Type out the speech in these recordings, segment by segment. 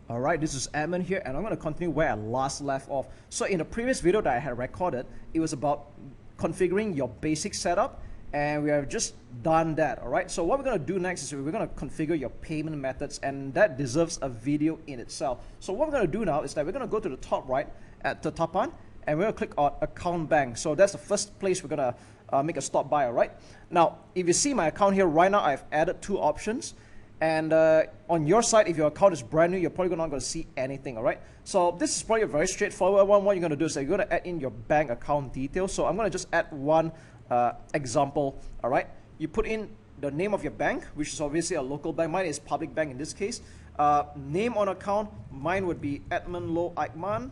Alright, this is Edmund here, and I'm going to continue where I last left off. So in the previous video that I had recorded, it was about configuring your basic setup, and we have just done that. Alright, so what we're going to do next is we're going to configure your payment methods, and that deserves a video in itself. So what we're going to do now is that we're going to go to the top right at the top one, and we're going to click on account bank. So that's the first place we're going to make a stop by. Alright, now if you see my account here right now, I've added two options. And on your side, if your account is brand new, you're probably not going to see anything, all right? So this is probably a very straightforward one. What you're going to do is that you're going to add in your bank account details. So I'm going to just add one example, all right? You put in the name of your bank, which is obviously a local bank. Mine is public bank in this case. Name on account, mine would be Edmund Loh Aikman,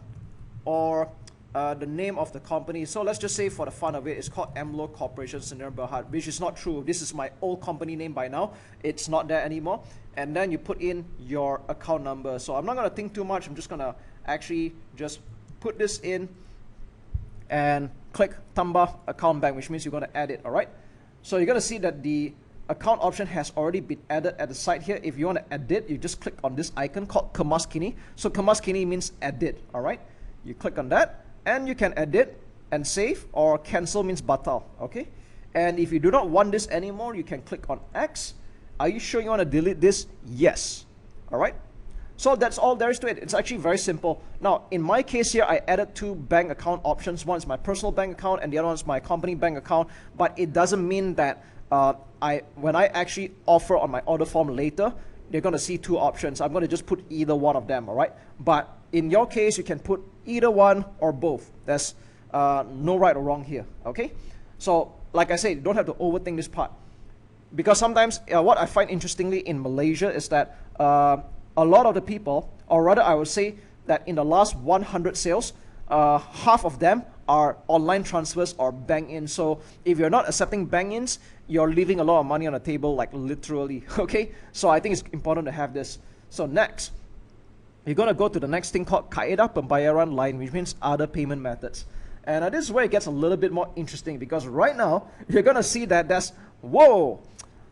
or the name of the company. So let's just say for the fun of it, it's called Loh Corporation Sdn Bhd, which is not true. This is my old company name by now. It's not there anymore. And then you put in your account number. So I'm not going to think too much. I'm just going to actually just put this in and click Tambah Account Bank, which means you're going to add it, all right? So you're going to see that the account option has already been added at the side here. If you want to edit, you just click on this icon called Kemas Kini. So Kemas Kini means edit, all right? You click on that, and you can edit and save, or cancel means batal, okay? And if you do not want this anymore, you can click on X. Are you sure you want to delete this? Yes. All right? So that's all there is to it. It's actually very simple. Now, in my case here, I added two bank account options. One is my personal bank account, and the other one is my company bank account. But it doesn't mean that when I actually offer on my order form later, you're going to see two options. I'm going to just put either one of them, all right? But in your case, you can put either one or both. There's no right or wrong here, okay? So, like I said, you don't have to overthink this part. Because sometimes, what I find interestingly in Malaysia is that a lot of the people, or rather I would say that in the last 100 sales, half of them are online transfers or bank-ins. So if you're not accepting bank-ins, you're leaving a lot of money on the table, like literally, okay? So I think it's important to have this. So next, you're going to go to the next thing called Kaedah Pembayaran Lain, which means other payment methods. And this is where it gets a little bit more interesting, because right now, you're going to see that there's, whoa,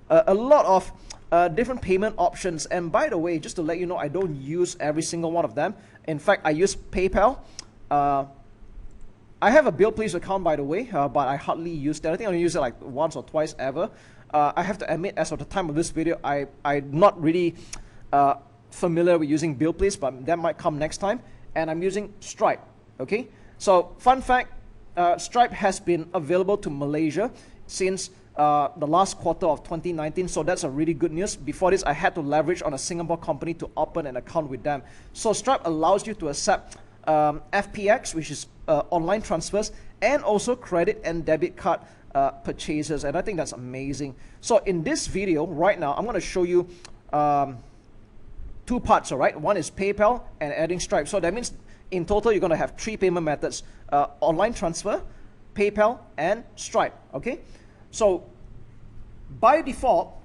a lot of different payment options. And by the way, just to let you know, I don't use every single one of them. In fact, I use PayPal. I have a Billplz account, by the way, but I hardly use that. I think I only use it like once or twice ever. I have to admit, as of the time of this video, I'm not really familiar with using Billplz, but that might come next time. And I'm using Stripe, okay? So, fun fact, Stripe has been available to Malaysia since the last quarter of 2019, so that's a really good news. Before this, I had to leverage on a Singapore company to open an account with them. So Stripe allows you to accept FPX, which is online transfers, and also credit and debit card purchases, and I think that's amazing. So in this video right now, I'm going to show you two parts, all right? One is PayPal and adding Stripe. So that means in total, you're going to have three payment methods: online transfer, PayPal, and Stripe, okay? So by default,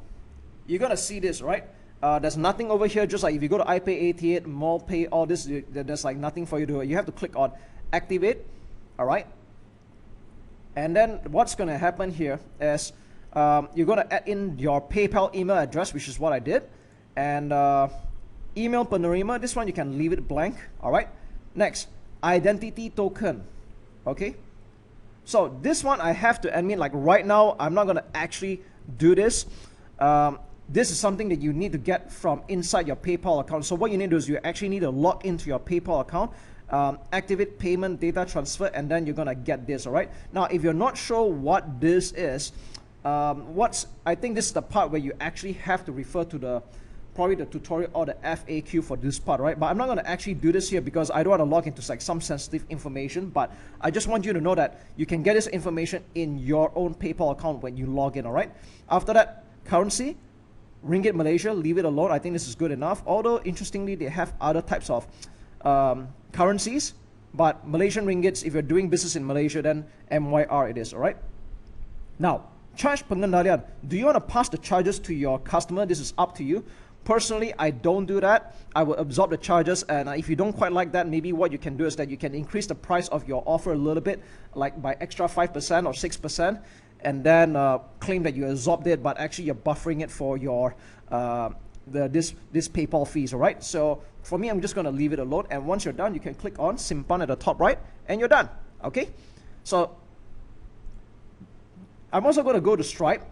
you're going to see this, right? There's nothing over here. Just like if you go to iPay 88, MallPay, all this, there's like nothing for you to do. You have to click on activate, all right? And then what's going to happen here is you're going to add in your PayPal email address, which is what I did. And email penerima, this one you can leave it blank, all right? Next, identity token, okay? So this one I have to admit, like right now, I'm not going to actually do this. This is something that you need to get from inside your PayPal account. So what you need to do is you actually need to log into your PayPal account, activate payment data transfer, and then you're going to get this, all right? Now, if you're not sure what this is, I think this is the part where you actually have to refer to probably the tutorial or the FAQ for this part, right? But I'm not going to actually do this here because I don't want to log into like some sensitive information, but I just want you to know that you can get this information in your own PayPal account when you log in, all right? After that, currency, Ringgit Malaysia, leave it alone. I think this is good enough. Although, interestingly, they have other types of currencies, but Malaysian Ringgits, if you're doing business in Malaysia, then MYR it is, all right? Now, charge pengendalian. Do you want to pass the charges to your customer? This is up to you. Personally, I don't do that. I will absorb the charges, and if you don't quite like that, maybe what you can do is that you can increase the price of your offer a little bit, like by extra 5% or 6%, and then claim that you absorbed it, but actually you're buffering it for your this PayPal fees, all right? So for me, I'm just going to leave it alone. And once you're done, you can click on Simpan at the top right, and you're done, okay? So I'm also going to go to Stripe.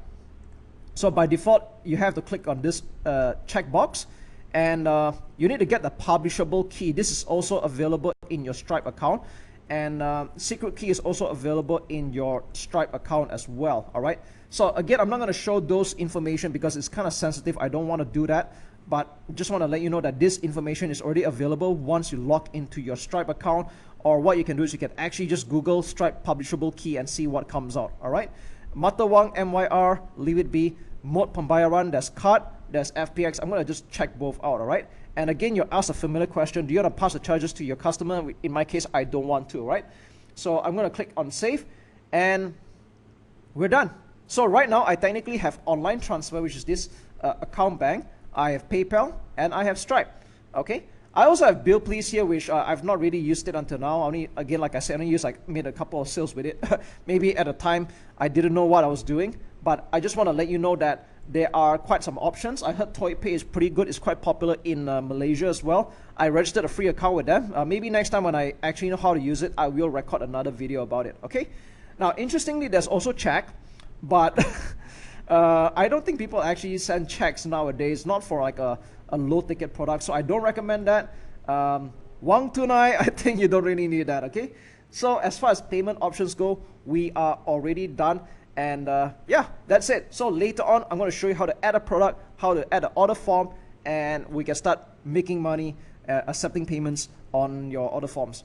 So by default, you have to click on this checkbox, and you need to get the publishable key. This is also available in your Stripe account, and secret key is also available in your Stripe account as well, all right? So again, I'm not going to show those information because it's kind of sensitive. I don't want to do that, but just want to let you know that this information is already available once you log into your Stripe account. Or what you can do is you can actually just Google Stripe publishable key and see what comes out, all right? Mata Wang, MYR, leave it be. Mode Pembayaran, there's card, there's FPX. I'm going to just check both out, all right? And again, you're asked a familiar question. Do you want to pass the charges to your customer? In my case, I don't want to, right? So I'm going to click on Save, and we're done. So right now, I technically have online transfer, which is this account bank. I have PayPal, and I have Stripe, okay? I also have Billplz here, which I've not really used it until now. Only, again, like I said, made a couple of sales with it. Maybe at the time, I didn't know what I was doing. But I just want to let you know that there are quite some options. I heard Toyyibpay is pretty good. It's quite popular in Malaysia as well. I registered a free account with them. Maybe next time when I actually know how to use it, I will record another video about it, okay? Now, interestingly, there's also check, but I don't think people actually send checks nowadays, not for like a low-ticket product, so I don't recommend that. Wang Tunai, I think you don't really need that, okay? So as far as payment options go, we are already done. And yeah, that's it. So later on, I'm going to show you how to add a product, how to add an order form, and we can start making money, accepting payments on your order forms.